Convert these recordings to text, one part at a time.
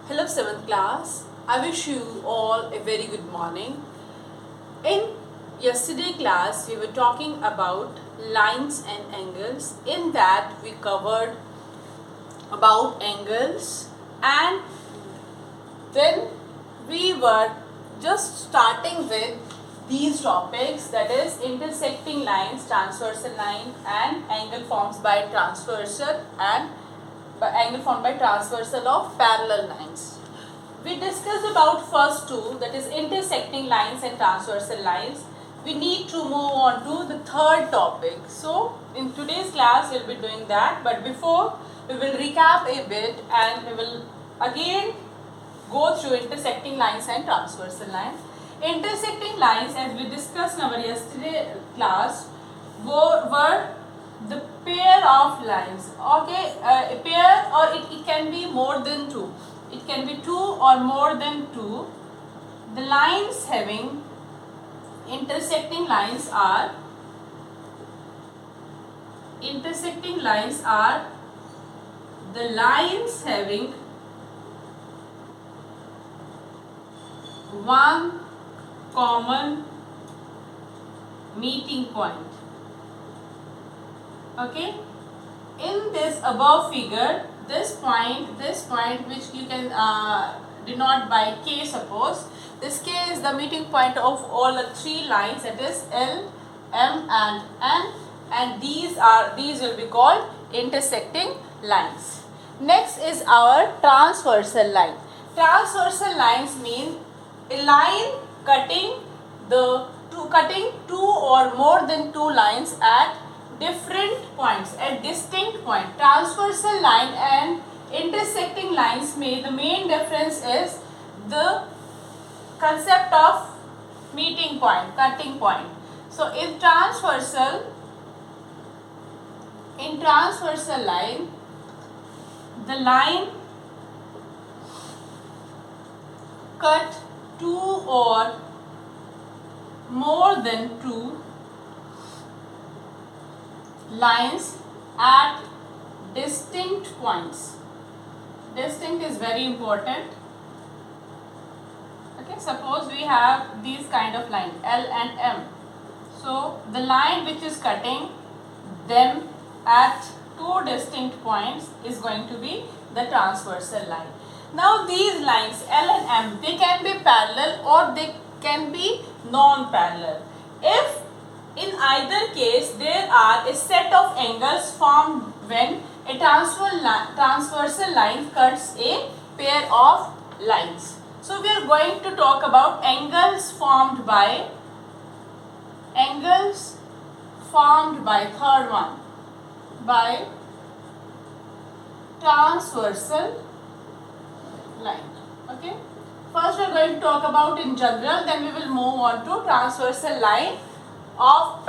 Hello 7th class. I wish you all a very good morning. In yesterday class we were talking about lines and angles. In that we covered about angles, and then we were just starting with these topics, that is intersecting lines, transversal line, and angle formed by transversal and angle formed by transversal of parallel lines. We discussed about first two, that is intersecting lines and transversal lines. We need to move on to the third topic. So in today's class we'll be doing that, but before we will recap a bit and we will again go through intersecting lines and transversal lines. Intersecting lines, as we discussed in our yesterday class, were the pair of lines. Okay, a pair, or it can be more than two. It can be two or more than two. The lines having intersecting lines are the lines having one common meeting point. Okay, in this above figure, this point which you can denote by K, suppose this K is the meeting point of all the three lines, that is L, M and N, and these will be called intersecting lines. Next is our transversal line. Transversal lines mean a line cutting two or more than two lines at different points, at distinct point. Transversal line and intersecting lines the main difference is the concept of meeting point, cutting point. So in transversal line, the line cut two or more than two lines at distinct points. Distinct is very important. Okay, suppose we have these kind of line L and M. So the line which is cutting them at two distinct points is going to be the transversal line. Now these lines L and M, they can be parallel or they can be non-parallel. If in either case there are a set of angles formed when a transversal line cuts a pair of lines. So we are going to talk about angles formed by third one, by transversal line. Okay, first we are going to talk about in general, then we will move on to transversal of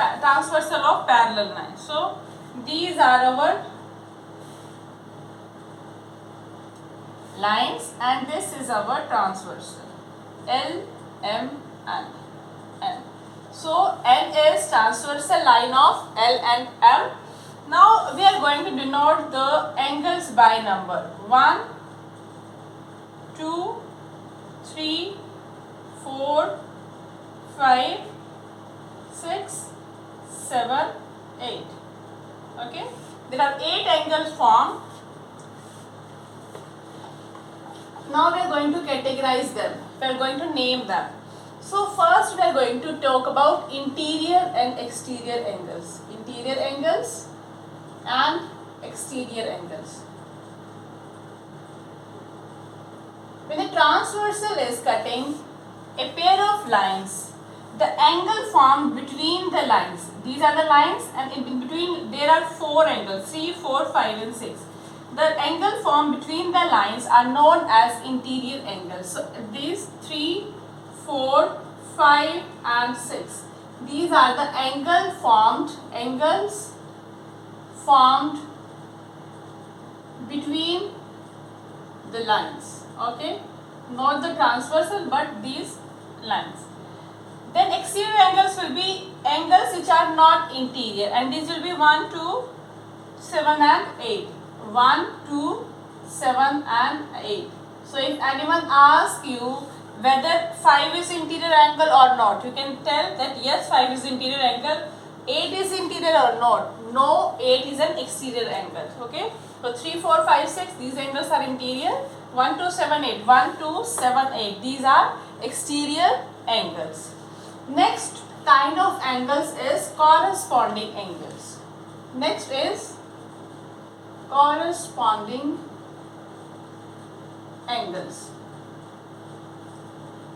parallel lines. So these are our lines and this is our transversal L, M and N. So N is transversal line of L and M. Now we are going to denote the angles by number 1, 2, 3, 4, 5, 6, 7, 8. Okay, there are 8 angles formed. Now we are going to categorize them. We are going to name them. So first we are going to talk about interior and exterior angles. Interior angles and exterior angles. When a transversal is cutting a pair of lines, the angle formed between the lines, these are the lines, and in between there are 4 angles, 3, 4, 5 and 6. The angle formed between the lines are known as interior angles. So these 3, 4, 5 and 6. These are the angles formed between the lines. Okay, not the transversal but these lines. Then exterior angles will be angles which are not interior, and these will be 1, 2, 7 and 8. 1, 2, 7 and 8. So if anyone asks you whether 5 is interior angle or not, you can tell that yes, 5 is interior angle. 8 is interior or not? No, 8 is an exterior angle. Okay. So 3, 4, 5, 6, these angles are interior. 1, 2, 7, 8. 1, 2, 7, 8. These are exterior angles. Next kind of angles is corresponding angles. Next is corresponding angles.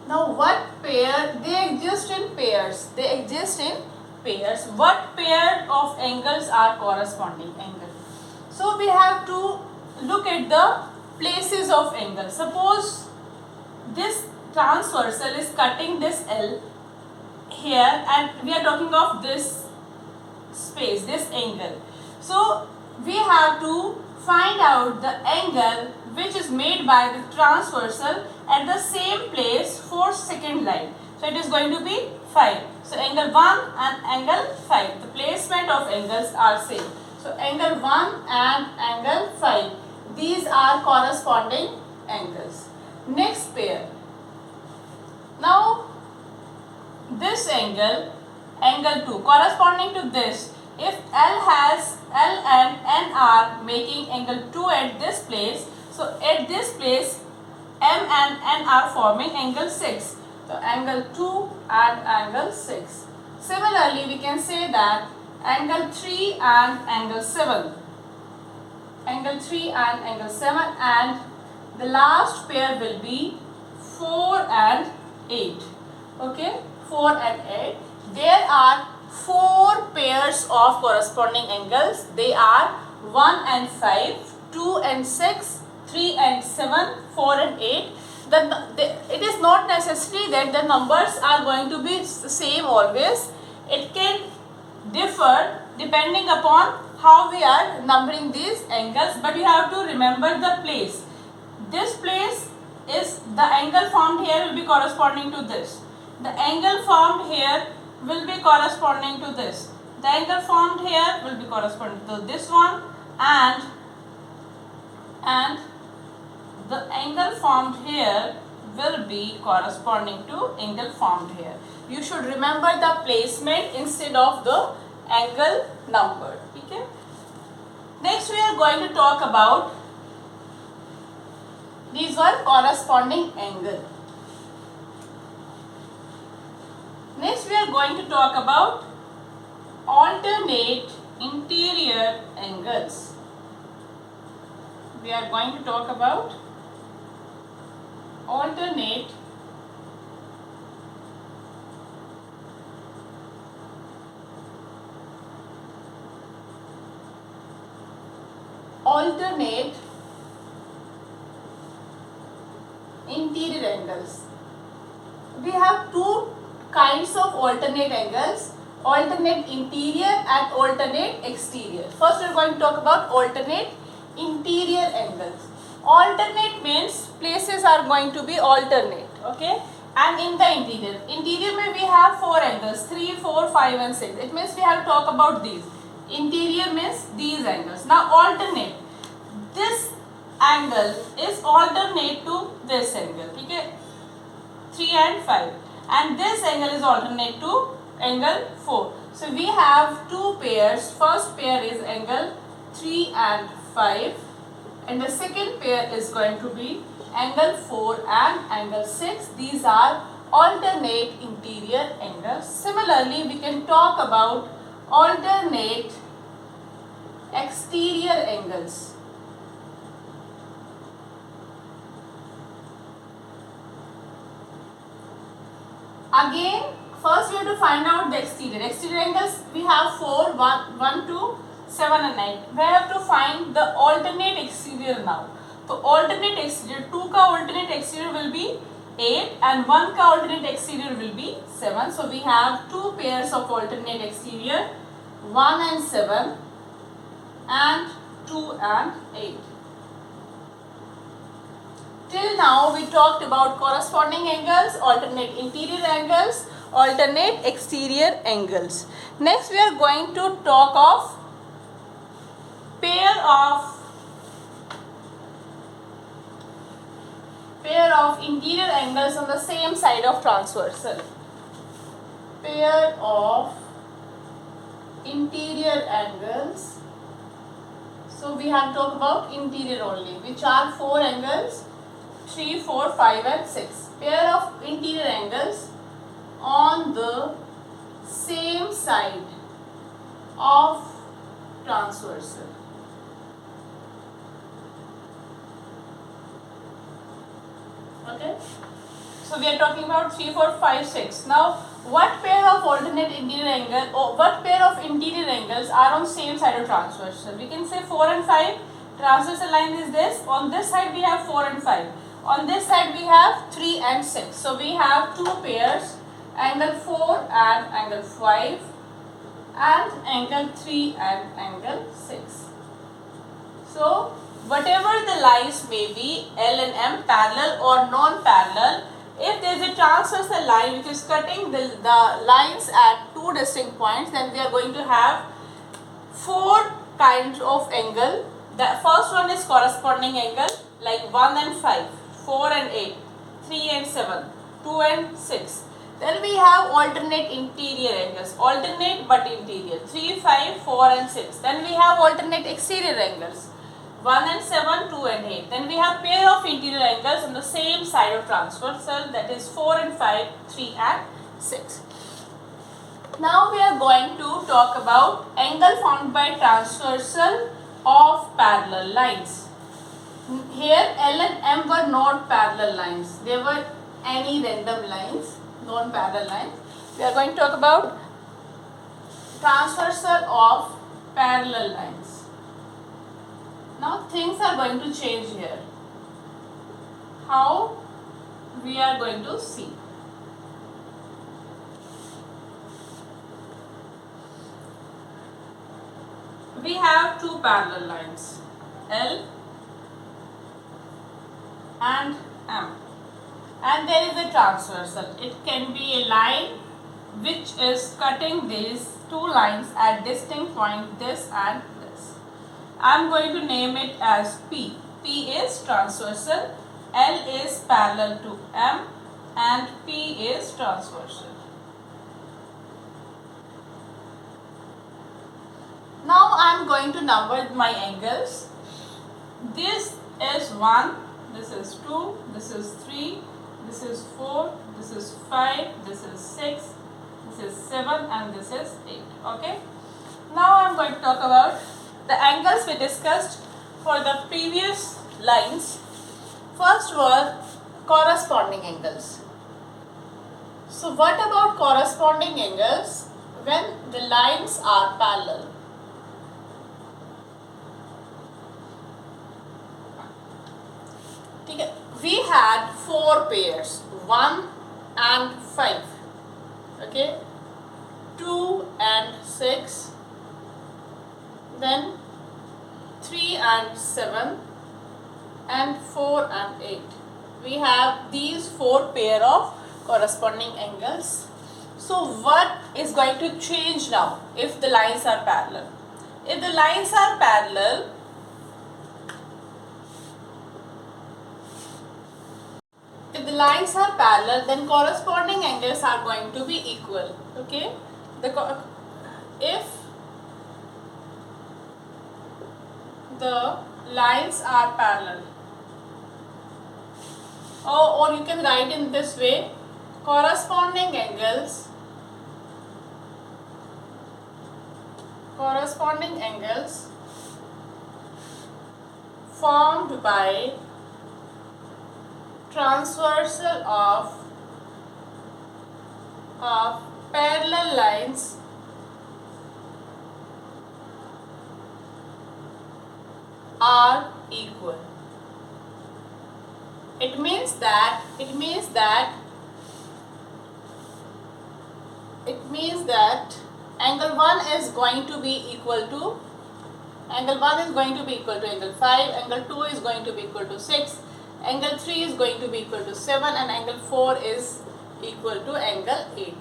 Now what pair? They exist in pairs. They exist in pairs. What pair of angles are corresponding angles? So we have to look at the places of angles. Suppose this transversal is cutting this L here, and we are talking of this space, this angle. So we have to find out the angle which is made by the transversal at the same place for second line. So it is going to be 5. So angle 1 and angle 5. The placement of angles are same. So angle 1 and angle 5. These are corresponding angles. Next pair. Now this angle, angle 2, corresponding to this. If L and N are making angle 2 at this place, so at this place M and N are forming angle 6. So angle 2 and angle 6. Similarly, we can say that angle 3 and angle 7. Angle 3 and angle 7, and the last pair will be 4 and 8. Okay, 4 and 8. There are 4 pairs of corresponding angles. They are 1 and 5, 2 and 6, 3 and 7, 4 and 8. It is not necessary that the numbers are going to be same always. It can differ depending upon how we are numbering these angles, but you have to remember the place. This place is the angle formed here will be corresponding to this. The angle formed here will be corresponding to this. The angle formed here will be corresponding to this one, and the angle formed here will be corresponding to angle formed here. You should remember the placement instead of the angle number. Okay. Next we are going to talk about, these were corresponding angle. Next we are going to talk about alternate interior angles. We are going to talk about alternate interior angles. We have two kinds of alternate angles, alternate interior and alternate exterior. First we are going to talk about alternate interior angles. Alternate means places are going to be alternate, okay? And in the interior may we have 4 angles, 3, 4, 5 and 6. It means we have to talk about these. Interior means these angles. Now alternate, this angle is alternate to this angle, okay? 3 and 5, and this angle is alternate to angle 4. So we have two pairs. First pair is angle 3 and 5, and the second pair is going to be angle 4 and angle 6. These are alternate interior angles. Similarly, we can talk about alternate exterior angles. Again, first we have to find out the exterior. Exterior angles we have 4, 1, 2, 7 and 8. We have to find the alternate exterior now. So alternate exterior, 2 ka alternate exterior will be 8 and 1 ka alternate exterior will be 7. So we have two pairs of alternate exterior, 1 and 7 and 2 and 8. Till now we talked about corresponding angles, alternate interior angles, alternate exterior angles. Next we are going to talk of pair of pair of interior angles on the same side of transversal. Pair of interior angles. So we have talked about interior only, which are 4 angles, 3, 4, 5 and 6. Pair of interior angles on the same side of transversal. Okay. So we are talking about 3, 4, 5, 6. Now what pair of alternate interior angle or what pair of interior angles are on same side of transversal? We can say 4 and 5. Transversal line is this. On this side we have 4 and 5. On this side we have 3 and 6. So we have two pairs, angle 4 and angle 5 and angle 3 and angle 6. So whatever the lines may be, L and M, parallel or non-parallel, if there is a transversal line which is cutting the lines at two distinct points, then we are going to have 4 kinds of angle. The first one is corresponding angle, like 1 and 5, 4 and 8, 3 and 7, 2 and 6. Then we have alternate interior angles, alternate but interior, 3, 5, 4 and 6. Then we have alternate exterior angles, 1 and 7, 2 and 8. Then we have pair of interior angles on the same side of transversal, that is 4 and 5, 3 and 6. Now we are going to talk about angle formed by transversal of parallel lines. Here L and M were not parallel lines, they were any random lines, non-parallel lines. We are going to talk about transversal of parallel lines. Now things are going to change here. How we are going to see. We have two parallel lines, L and M, and there is a transversal. It can be a line which is cutting these two lines at distinct point, this and this. I am going to name it as P. P is transversal, L is parallel to M and P is transversal. Now I am going to number my angles. This is 1, this is 2, this is 3, this is 4, this is 5, this is 6, this is 7 and this is 8. Okay. Now I am going to talk about the angles we discussed for the previous lines. First were corresponding angles. So what about corresponding angles when the lines are parallel? We had 4 pairs, 1 and 5, okay, 2 and 6, then 3 and 7 and 4 and 8. We have these 4 pair of corresponding angles. So what is going to change now if the lines are parallel? If the lines are parallel, then corresponding angles are going to be equal. Okay, if the lines are parallel, or you can write in this way, corresponding angles formed by transversal of parallel lines are equal. It means that angle 1 is going to be equal to angle 5, angle 2 is going to be equal to 6, angle 3 is going to be equal to 7 and angle 4 is equal to angle 8.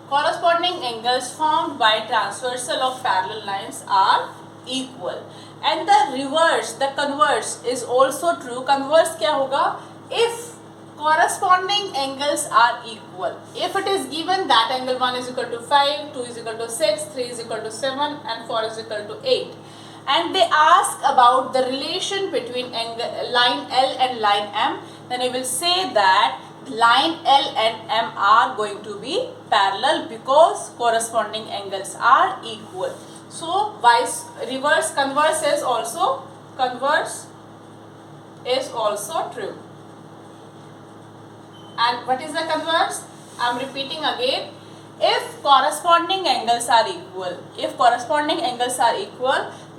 Corresponding angles formed by transversal of parallel lines are equal. And the converse is also true. Converse क्या होगा? If corresponding angles are equal. If it is given that angle 1 is equal to 5, 2 is equal to 6, 3 is equal to 7 and 4 is equal to 8, and they ask about the relation between line L and line M, then you will say that line L and M are going to be parallel because corresponding angles are equal. So converse is also true. And what is the converse? I am repeating again. If corresponding angles are equal,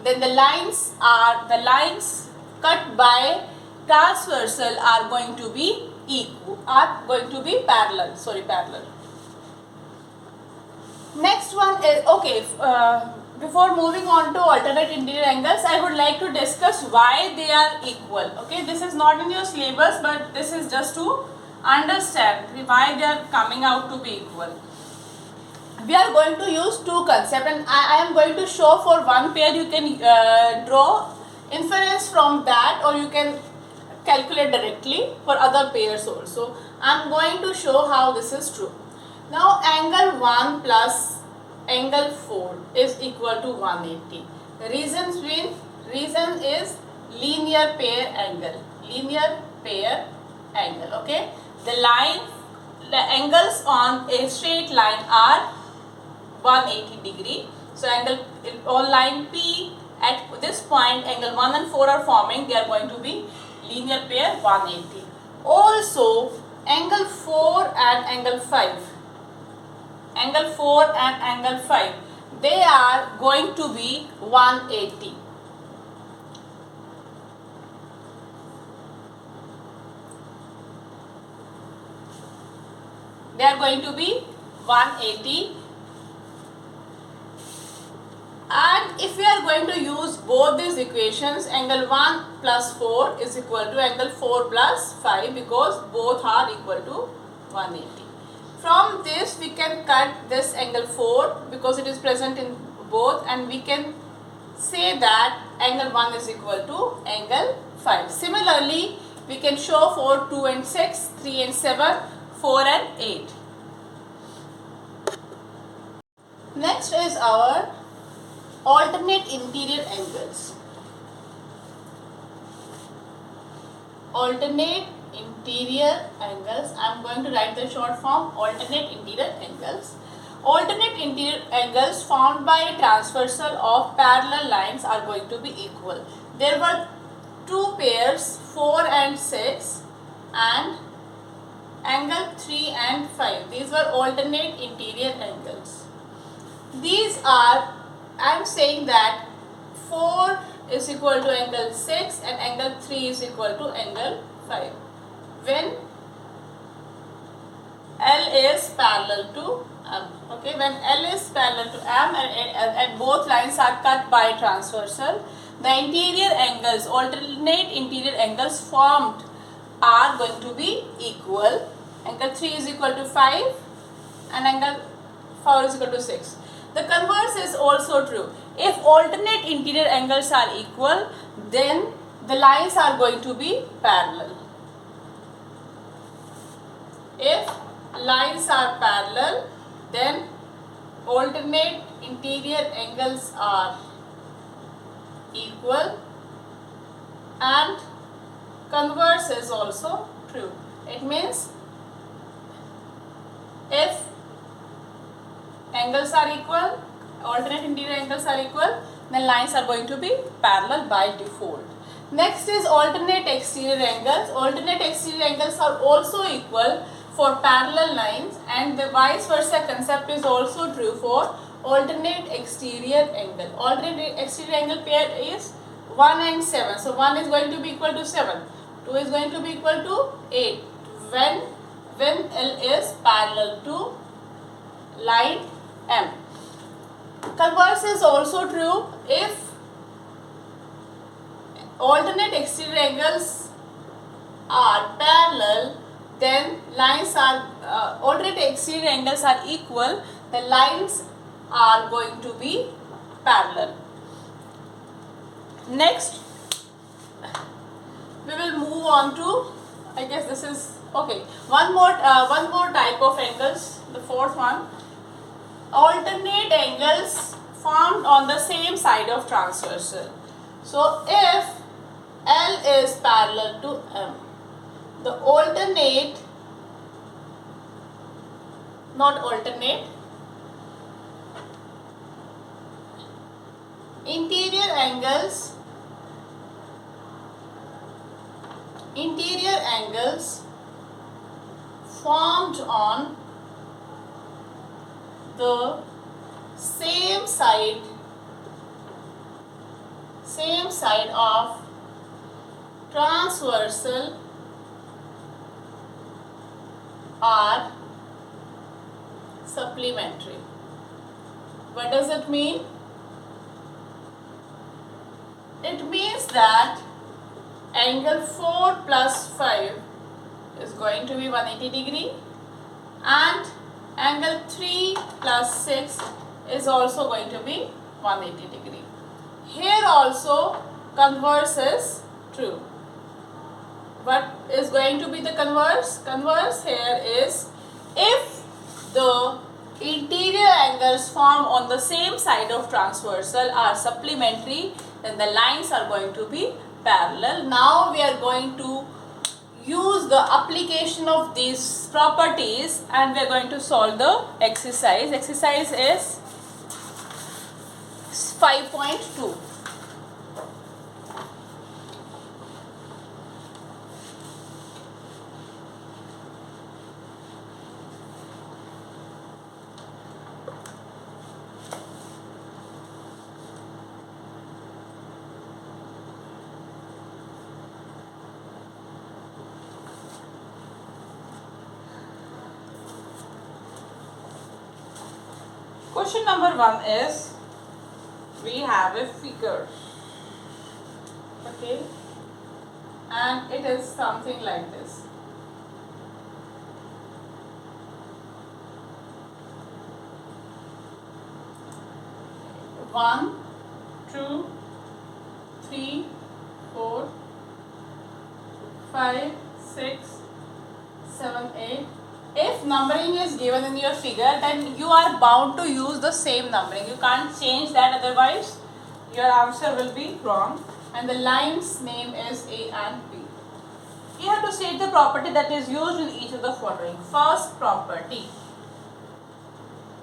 then the lines cut by transversal are going to be parallel. Next one is before moving on to alternate interior angles, I would like to discuss why they are equal. Okay, this is not in your syllabus, but this is just to understand why they are coming out to be equal. We are going to use two concepts, and I am going to show for one pair. You can draw inference from that, or you can calculate directly for other pairs also. I am going to show how this is true. Now angle 1 plus angle 4 is equal to 180. The reason is linear pair angle. Okay. The angles on a straight line are 180 degree. So angle on line P at this point, angle 1 and 4 are forming. They are going to be linear pair 180. Also angle 4 and angle 5. They are going to be 180. They are going to be 180. And if we are going to use both these equations, angle 1 plus 4 is equal to angle 4 plus 5, because both are equal to 180. From this we can cut this angle 4 because it is present in both, and we can say that angle 1 is equal to angle 5. Similarly, we can show for 2 and 6, 3 and 7, 4 and 8. Next is our alternate interior angles. Alternate interior angles. I am going to write the short form alternate interior angles. Alternate interior angles found by a transversal of parallel lines are going to be equal. There were two pairs 4 and 6 and angle 3 and 5. These were alternate interior angles. These are, I am saying that 4 is equal to angle 6 and angle 3 is equal to angle 5. When L is parallel to M. Okay, when L is parallel to M and both lines are cut by transversal, the interior angles, alternate interior angles formed are going to be equal. Angle 3 is equal to 5 and angle 4 is equal to 6. The converse is also true. If alternate interior angles are equal, then the lines are going to be parallel. If lines are parallel, then alternate interior angles are equal, and converse is also true. It means if angles are equal, alternate interior angles are equal, then lines are going to be parallel by default. Next is alternate exterior angles. Alternate exterior angles are also equal for parallel lines, and the vice versa concept is also true for alternate exterior angle. Alternate exterior angle pair is 1 and 7. So 1 is going to be equal to 7. 2 is going to be equal to 8. When L is parallel to line M. Converse is also true. If alternate exterior angles are parallel, then lines are alternate exterior angles are equal, the lines are going to be parallel. Next, we will move on to I guess this is okay. One more type of angles. The fourth one, alternate angles formed on the same side of transversal. So if L is parallel to M, the alternate, not alternate, interior angles formed on the same side of transversal are supplementary. What does it mean? It means that angle 4 plus 5 is going to be 180 degree and angle 3 plus 6 is also going to be 180 degree. Here also converse is true. What is going to be the converse? Converse here is if the interior angles formed on the same side of transversal are supplementary, then the lines are going to be parallel. Now we are going to use the application of these properties and we are going to solve the exercise. Exercise is 5.2. Question number 1 is, we have a figure, okay, and it is something like this. One, 2, 3, 4, 5, 6, 7, 8. If numbering is given in your figure, then you are bound to use the same numbering. You can't change that, otherwise your answer will be wrong. And the line's name is A and B. You have to state the property that is used in each of the following. First property.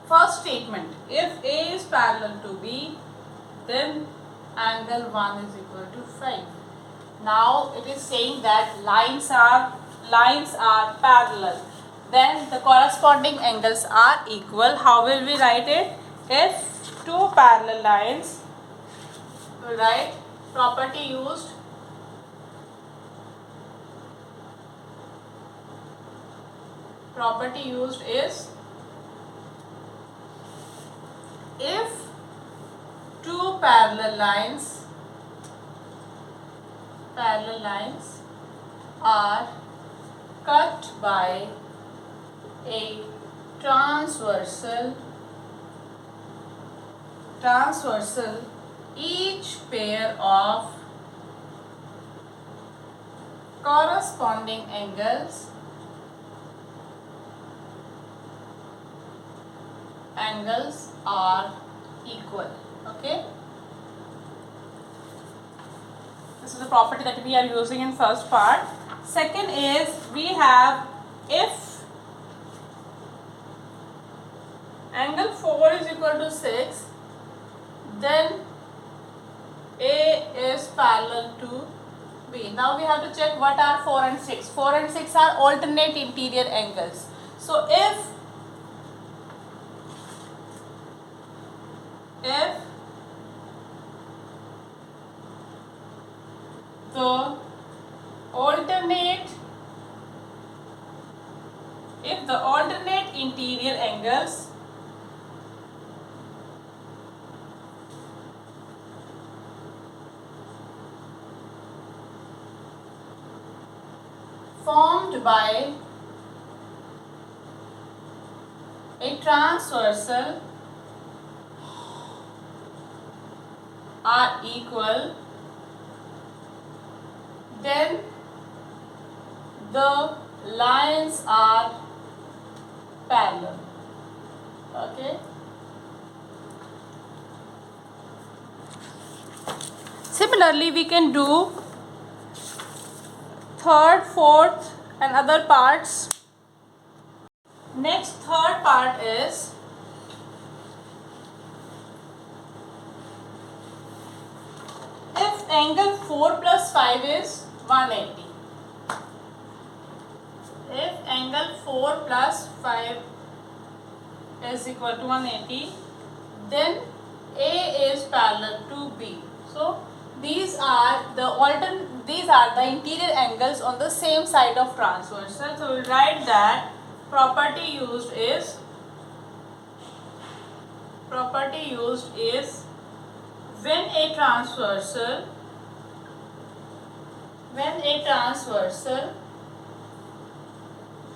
First statement. If A is parallel to B, then angle 1 is equal to 5. Now it is saying that lines are parallel. Then the corresponding angles are equal. How will we write it? If two parallel lines, we write property used. Property used is if two parallel lines are cut by a transversal, each pair of corresponding angles are equal. Okay, this is the property that we are using in first part. Second is, we have if angle 4 is equal to 6, then A is parallel to B. Now we have to check what are 4 and 6. 4 and 6 are alternate interior angles. So if the alternate interior angles formed by a transversal are equal, then the lines are parallel. Okay. Similarly, we can do third, fourth and other parts. Next, third part is if angle 4 plus 5 is 180. If angle 4 plus 5 is equal to 180, then A is parallel to B. So these are the interior angles on the same side of transversal. So we'll write that property used is when a transversal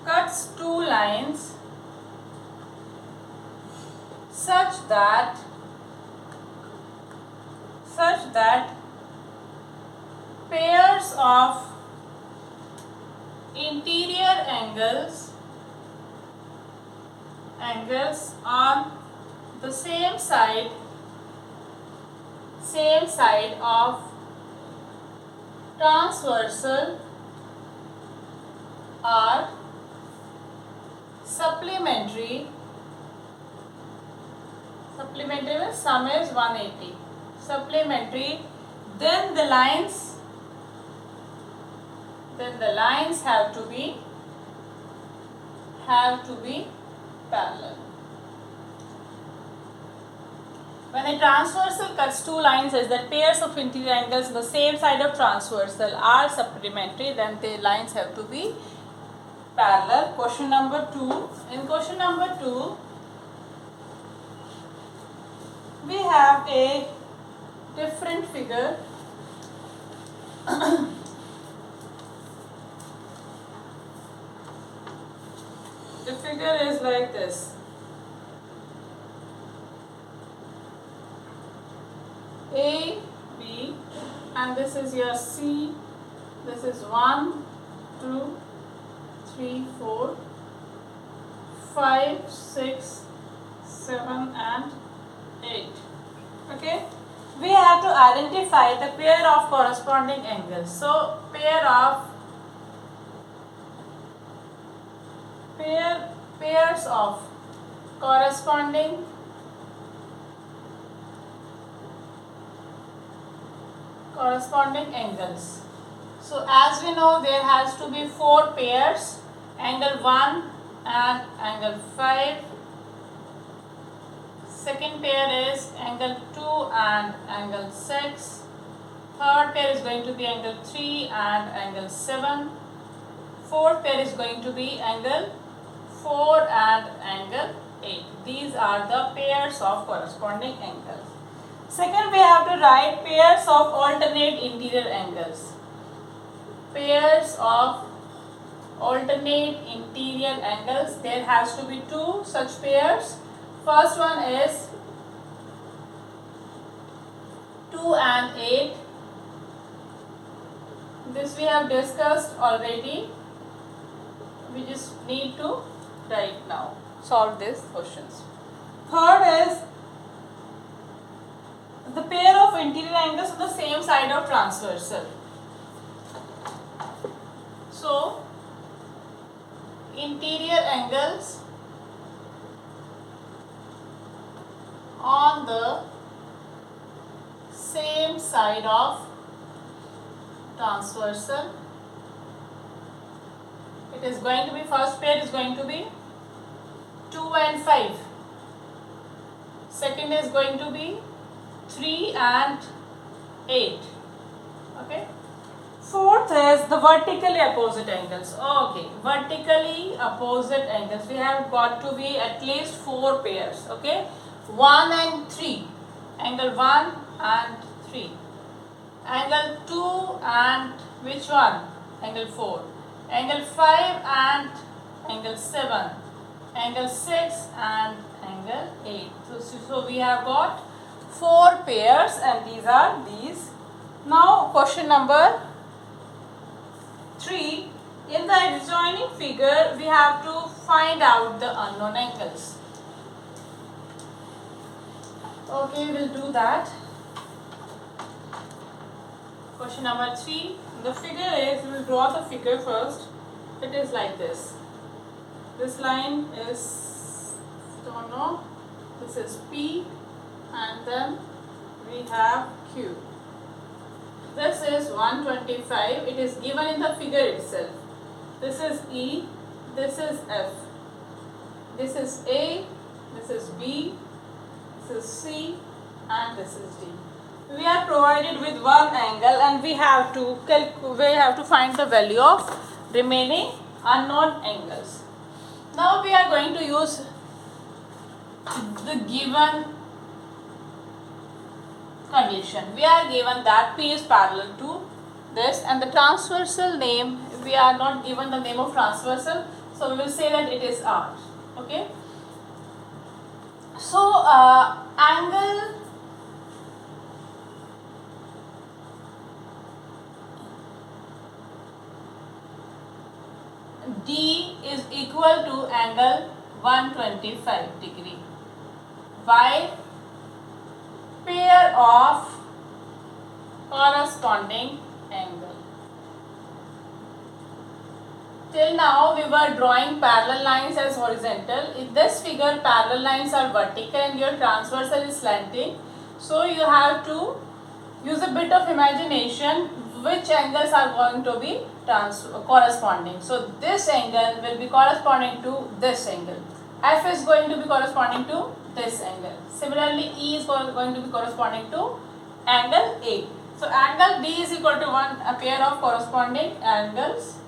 cuts two lines such that pairs of interior angles on the same side of transversal are supplementary means sum is 180. Supplementary, then the lines have to be parallel. When a transversal cuts two lines as that pairs of interior angles on the same side of transversal are supplementary, then the lines have to be parallel. Question number 2. In question number 2, we have a different figure. The figure is like this. A, B, and this is your C. This is 1, 2, 3, 4, 5, 6, 7 and 8. Okay. We have to identify the pair of corresponding angles. So pairs of corresponding angles. So as we know, there has to be 4 pairs, angle 1 and angle 5. Second pair is angle 2 and angle 6. Third pair is going to be angle 3 and angle 7. Fourth pair is going to be angle 4 and angle 8. These are the pairs of corresponding angles. Second, we have to write pairs of alternate interior angles. Pairs of alternate interior angles. There has to be 2 such pairs. First one is 2 and 8. This we have discussed already. We just need to write now. Solve these questions. Third is the pair of interior angles on the same side of transversal. So, interior angles on the same side of transversal. It is going to be, first pair is going to be 2 and 5. Second is going to be 3 and 8. Okay. Fourth is the vertically opposite angles. Okay, vertically opposite angles. We have got to be at least 4 pairs. Okay, 1 and 3. Angle 1 and 3. Angle 2 and which one? Angle 4. Angle 5 and angle 7. Angle 6 and angle 8. So we have got 4 pairs and these are these. Now question number 3. In the adjoining figure, we have to find out the unknown angles. Okay, we'll do that. Question number 3. The figure is, we'll draw the figure first. It is like this. This line is, don't know, this is P, and then we have Q. This is 125. It is given in the figure itself. This is E, this is F, this is A, this is B, this is C, and this is D. We are provided with one angle, and we have to find the value of remaining unknown angles. Now we are going to use the given condition. We are given that P is parallel to this, and the transversal name, we are not given the name of transversal, so we will say that it is R. Okay. So angle D is equal to angle 125 degree, while pair of corresponding angle. Till now we were drawing parallel lines as horizontal. In this figure, parallel lines are vertical and your transversal is slanting. So you have to use a bit of imagination which angles are going to be corresponding. So this angle will be corresponding to this angle. F is going to be corresponding to this angle. Similarly, E is going to be corresponding to angle A. So angle B is equal to a pair of corresponding angles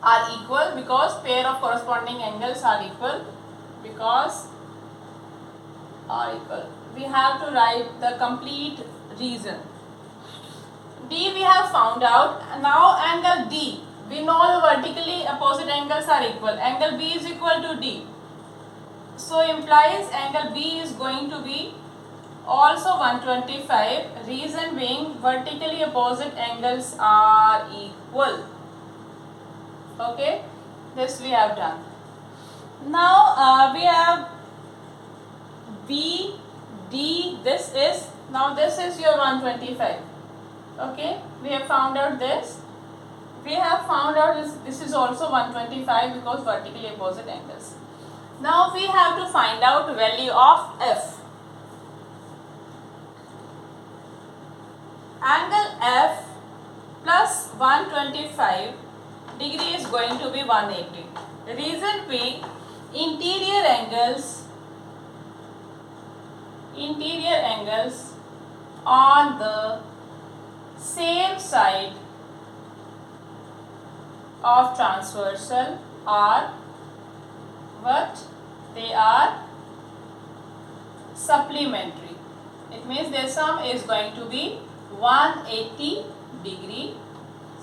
are equal, because pair of corresponding angles are equal, we have to write the complete reason. D we have found out. Now angle D, we know the vertically opposite angles are equal. Angle B is equal to D, so implies angle B is going to be also 125. Reason being, vertically opposite angles are equal. Okay, this we have done. Now we have B, D, this is your 125. Okay, we have found out this. We have found out this is also 125 because vertically opposite angles. Now we have to find out value of F. Angle F plus 125 degree is going to be 180. Reason being, interior angles on the same side of transversal are what? They are supplementary. It means their sum is going to be 180 degree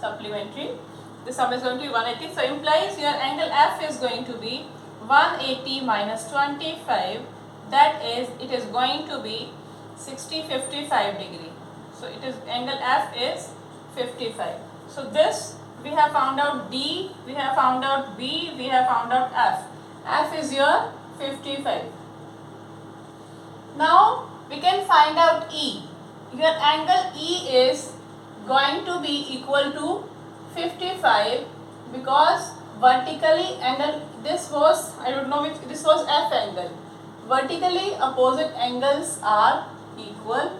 supplementary. The sum is going to be 180. So implies your angle F is going to be 180 minus 25. That is, it is going to be 55 degree. So it is, angle F is 55. So this we have found out D, we have found out B, we have found out F. F is your 55. Now we can find out E. Your angle E is going to be equal to 55 because vertically angle, this was, I don't know which, this was F angle. Vertically opposite angles are equal.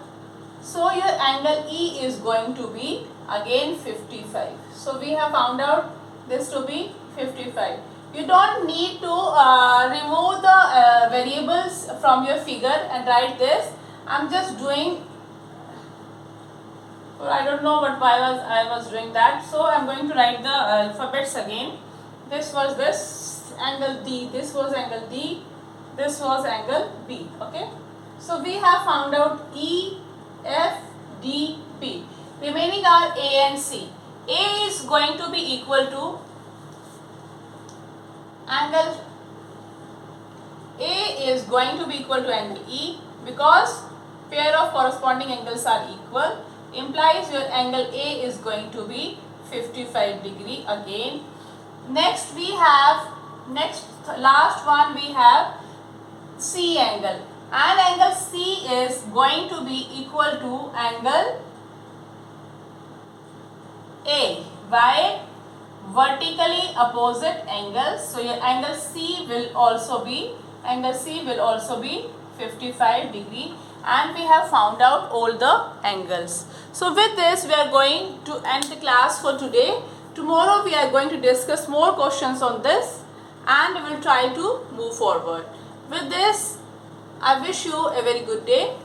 So your angle E is going to be again 55. So we have found out this to be 55. You don't need to remove the variables from your figure and write this. I'm just doing, I don't know why I was doing that. So I'm going to write the alphabets again. This was this angle D, this was angle D, this was angle B. Okay. So we have found out E, F, D, B. Remaining are A and C. A is going to be equal to angle A is going to be equal to angle E because pair of corresponding angles are equal. implies your angle A is going to be 55 degree again. Next we have, last one we have C angle, and angle C is going to be equal to angle A. Why? Vertically opposite angles. So your angle C will also be 55 degree, and we have found out all the angles. So with this we are going to end the class for today. Tomorrow we are going to discuss more questions on this, and we will try to move forward. With this, I wish you a very good day.